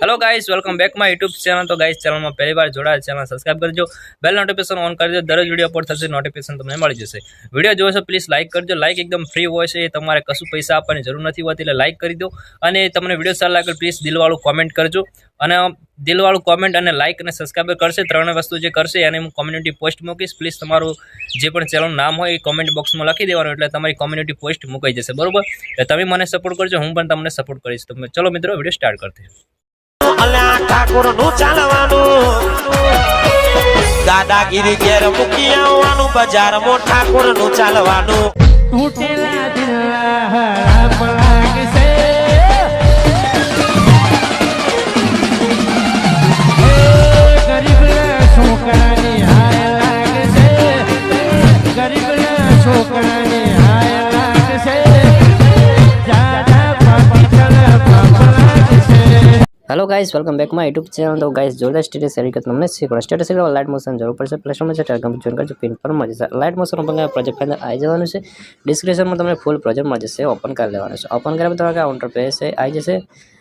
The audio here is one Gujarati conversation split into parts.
Hello guys welcome back my YouTube channel. तो गाइस चैनल में पहली बार जोड़ा चैनल सब्सक्राइब करजो, बेल नोटिफिकेशन ऑन करजो। दररोज वीडियो अपलोड थશે नोटिफिकेशन તમને મળી જશે। વિડિયો જોવો છો પ્લીઝ લાઈક કરજો। લાઈક એકદમ ફ્રી હોય છે, તમારે કશું પૈસા આપવાની જરૂર નથી હોતી, એટલે લાઈક કરી દો। અને તમને વિડિયો સારો લાગે પ્લીઝ દિલવાળું કોમેન્ટ કરજો। અને દિલવાળું કોમેન્ટ અને લાઈક અને સબસ્ક્રાઇબ કરશે, ત્રણ વસ્તુ જે કરશે એને હું કોમ્યુનિટી પોસ્ટ મૂકીશ। પ્લીઝ તમારું જે પણ ચેનલનું નામ હોય એ કોમેન્ટ બોક્સમાં લખી દેવાનું, એટલે તમારી કોમ્યુનિટી પોસ્ટ મુકાઈ જશે, બરોબર? એટલે તમે મને સપોર્ટ કરજો, હું પણ તમને સપોર્ટ કરીશ। તો ચલો મિત્રો વિડિયો સ્ટાર્ટ કરते हैं। ઠાકોર નું ચાલવાનું દાદાગીરી ઘેર મૂકી આવવાનું, બજારમાં ઠાકોર નું ચાલવાનું। તૂટેલા દિલના હરાપ લાગશે, ગરીબના છોકરાની હાય લાગશે, ગરીબના છોકરાની હાય લાગશે, જાડા પાપીચના પાપ લાગશે। Hello guys welcome back my YouTube channel. तो गाइस जोरदार स्टेटस एडिट करते हमने सीखो स्टेटस एडिट लाइट मोशन जरूर पड़े प्ले स्टोर में टेलिग्राम ज्वाइन करજો पिन पर मળી જશે। લાઇટ મોશન ઓપન કરવા પ્રોજેક્ટ ફાઇલ આવી જવાનું છે, ડિસ્ક્રિપ્શનમાં તમને ફૂલ પ્રોજેક્ટ મળી જશે, ઓપન કરી લેવાનું છે। ઓપન કર્યા પછી તમારા કાઉન્ટર પેજ આવી જશે,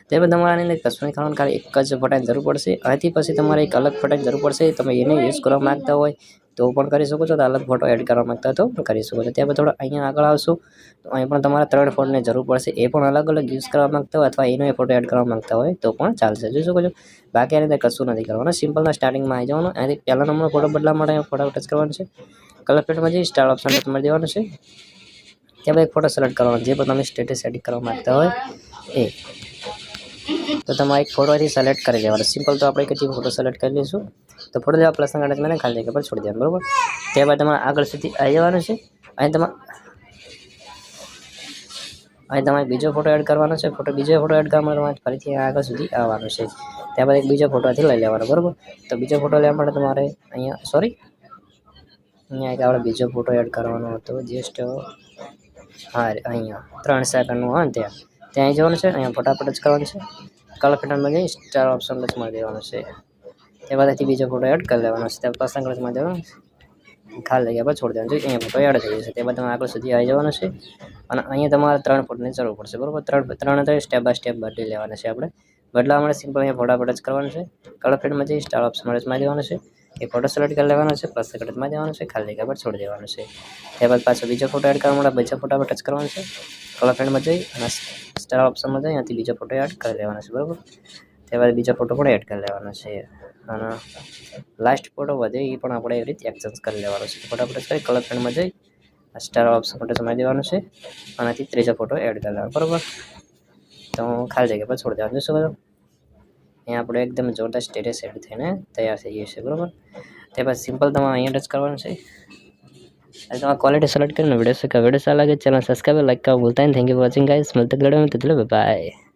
તે પછી તમારા અંદર કશું નહીં કરવાનું, ખાલી એક જ ફોટાની જરૂર પડશે। અહીંથી પછી તમારે એક અલગ ફોટાની જરૂર પડશે, તમે એને યુઝ કરવા માંગતા હોય તો પણ કરી શકો છો, તો અલગ ફોટો એડ કરવા માંગતા હોય તો પણ કરી શકો છો। ત્યાં પછી થોડો અહીંયા આગળ આવશો તો અહીં પણ તમારા ત્રણ ફોટોની જરૂર પડશે, એ પણ અલગ અલગ યુઝ કરવા માંગતા હોય અથવા એનો એ ફોટો એડ કરવા માંગતા હોય તો પણ ચાલશે, જોઈ શકો છો। બાકી આની અંદર કશું નથી કરવાનું, સિમ્પલના સ્ટાર્ટિંગમાં આવી જવાનું, અહીંથી પહેલા નંબરનો ફોટો બદલવા માટે ફોટો ટચ કરવાનું છે, કલર પ્લેટમાં જઈ સ્ટાર ઓપ્શન ટચ મારી દેવાનું છે। ત્યાં પછી એક ફોટો સિલેક્ટ કરવાનો, જે પણ તમે સ્ટેટસ એડિટ કરવા માંગતા હોય એ, તો તમારે એક ફોટોથી સિલેક્ટ કરી દેવાનો। સિમ્પલ તો આપણે એક ફોટો સિલેક્ટ કરી લઈશું, તો ફોટો જેવા પ્લસના કાંટા મને ખાલી જગ્યા પર છોડી દેવાનું, બરાબર? ત્યારબાદ તમારે આગળ સુધી આવી જવાનું છે, અહીં તમારે બીજો ફોટો એડ કરવાનો છે, બીજો ફોટો એડ કરવા માટે ફરીથી આગળ સુધી આવવાનું છે। ત્યારબાદ એક બીજો ફોટોથી લઈ લેવાનો, બરાબર? તો બીજો ફોટો લેવા માટે તમારે અહીંયા અહીંયા એક આપણે બીજો ફોટો એડ કરવાનો હતો, જસ્ટ હા અહીંયા 3 સેકન્ડનું હા ત્યાં આવી જવાનું છે, અહીંયા ફટાફટ જ કરવાનું છે, કલર પેટર્નમાં જઈ સ્ટાર ઓપ્શન ટચ મારી દેવાનું છે। ત્યારબાદ અહીંથી બીજો ફોટો એડ કરી લેવાનો છે, ત્યાં પસંદ ટચ મારી દેવાનું, ખાલી જગ્યા પર છોડી દેવાનું છે, અહીંયા ફોટો એડ થઈ જશે। ત્યારબાદ તમે આગળ સુધી આવી જવાનું છે, અને અહીંયા તમારે 3 ફોટોની જરૂર પડશે, બરાબર? ત્રણ સ્ટેપ બાય સ્ટેપ બદલી લેવાના છે આપણે। બદલાવા માટે સિમ્પલ અહીંયા ફોટાફટ જ કરવાનું છે, કલર ફેડમાં જઈ સ્ટાર ઓપ્શન ટચ મારી દેવાનું છે, એ ફોટો સિલેક્ટ કરી લેવાનો છે, પ્લસ ટચ મારી દેવાનું છે, ખાલી જગ્યા પર છોડી દેવાનું છે। ત્યારબાદ પાછો બીજો ફોટો એડ કરવા માટે બીજા ફોટા પર ટચ કરવાનું છે, કલર ફેડમાં જઈ અને સ્ટાર ઓપ્શનમાં જઈ અહીંથી બીજો ફોટો એડ કરી લેવાનો છે, બરાબર? ત્યારબાદ બીજો ફોટો પણ એડ કરી લેવાનો છે, અને લાસ્ટ ફોટો વધે એ પણ આપણે એવી રીતે એક્સચેન્જ કરી લેવાનો છે। ફોટાફટ કરી કલર ફેડમાં જઈ સ્ટાર ઓપ્શન ટચ મારી દેવાનું છે, આનાથી ત્રીજો ફોટો એડ કરી લેવાનો, બરાબર? તો ખાલી જગ્યા પર છોડી દેવાનું, શું કરો અહીંયા આપણે એકદમ જોરદાર સ્ટેટસ એડ થઈને તૈયાર થઈ ગયું છે, બરાબર? ત્યારબાદ સિમ્પલ તમારે અહીંયા ટચ કરવાનું છે, અને તમારે ક્વોલિટી સિલેક્ટ કરીને વિડીયો સારા લાગે ચેનલ સબસ્ક્રાઈબ લાઈક કરવા ભૂલતા નહીં। Thank you for watching guys, મળતા વિડીયો में, बाय।